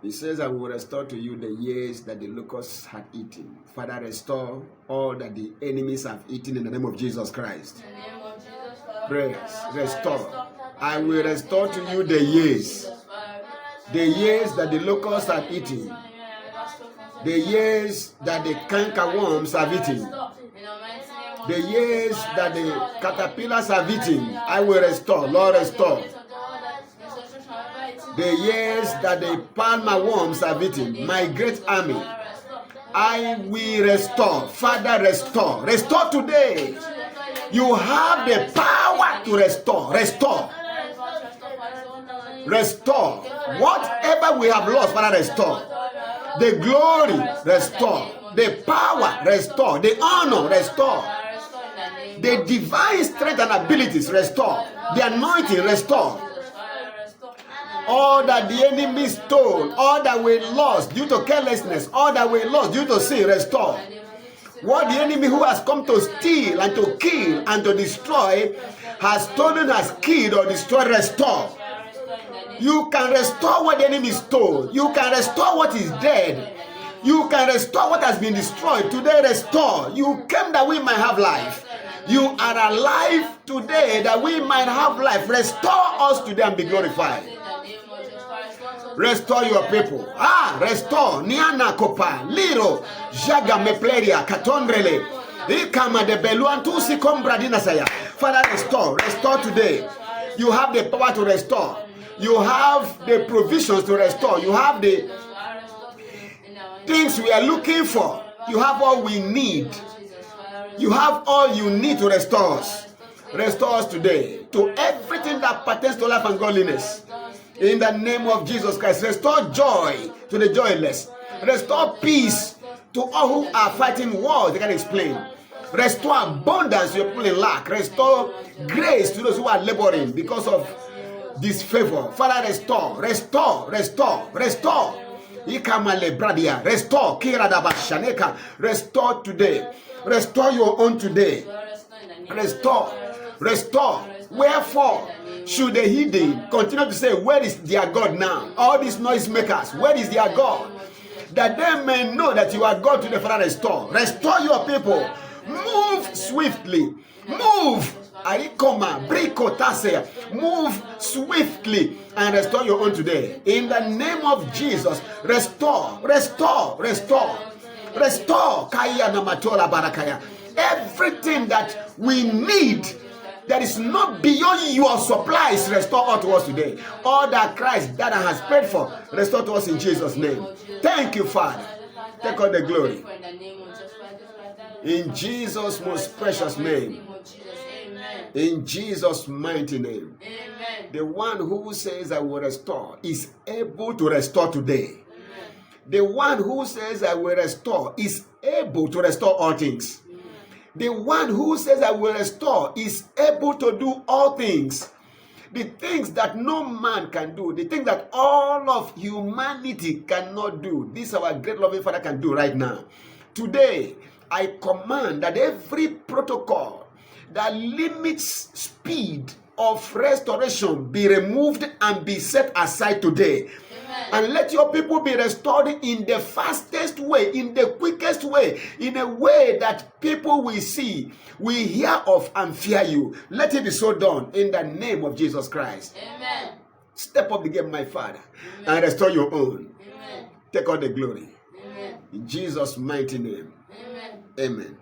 He says, I will restore to you the years that the locusts had eaten. Father, restore all that the enemies have eaten in the name of Jesus Christ. In the name of Jesus, Prayers, restore. I will restore to you the years. The years that the locusts have eaten. The years that the cankerworms have eaten. The years that the caterpillars have eaten. I will restore. Lord, restore. The years that the palmer worms have eaten, my great army, I will restore. Father, restore. Restore today. You have the power to restore. Restore. Restore. Whatever we have lost, Father, restore. The glory, restore. The power, restore. The honor, restore. The divine strength and abilities, restore. The anointing, restore. All that the enemy stole, all that we lost due to carelessness, all that we lost due to sin, restore. What the enemy who has come to steal and to kill and to destroy has stolen, has killed or destroyed, restore. You can restore what the enemy stole. You can restore what is dead. You can restore what has been destroyed. Today, restore. You came that we might have life. You are alive today that we might have life. Restore us today and be glorified. Restore your people. Restore. Niana kopa. Liro. Jaga mepleria. Katondrele. Ikama de beluantu si kombradina saya. Father, restore. Restore today. You have the power to restore. You have the provisions to restore. You have the things we are looking for. You have all we need. You have all you need to restore us. Restore us today to everything that pertains to life and godliness. In the name of Jesus Christ, restore joy to the joyless. Restore peace to all who are fighting wars they can explain. Restore abundance to people in lack. Restore grace to those who are laboring because of disfavor. Father, restore, restore, restore, restore. Restore, restore today. Restore your own today. Restore, restore. Wherefore should the heathen continue to say, where is their God now? All these noisemakers, where is their God? That they may know that you are God today. Father, restore. Restore your people. Move swiftly. Move. Move swiftly and restore your own today. In the name of Jesus, restore, restore, restore, restore. Everything that we need that is not beyond your supplies, restore all to us today. All that Christ that has paid for, restore to us in Jesus' name. Thank you, Father. Take all the glory. In Jesus' most precious name. In Jesus' mighty name. Amen. The one who says I will restore is able to restore today. Amen. The one who says I will restore is able to restore all things. Amen. The one who says I will restore is able to do all things. The things that no man can do, the things that all of humanity cannot do, this our great loving Father can do right now. Today, I command that every protocol that limits speed of restoration be removed and be set aside today. Amen. And let your people be restored in the fastest way, in the quickest way, in a way that people will see, will hear of and fear you. Let it be so done in the name of Jesus Christ. Amen. Step up the game, my Father, Amen. and restore your own. Amen. Take all the glory. Amen. In Jesus' mighty name. Amen. Amen.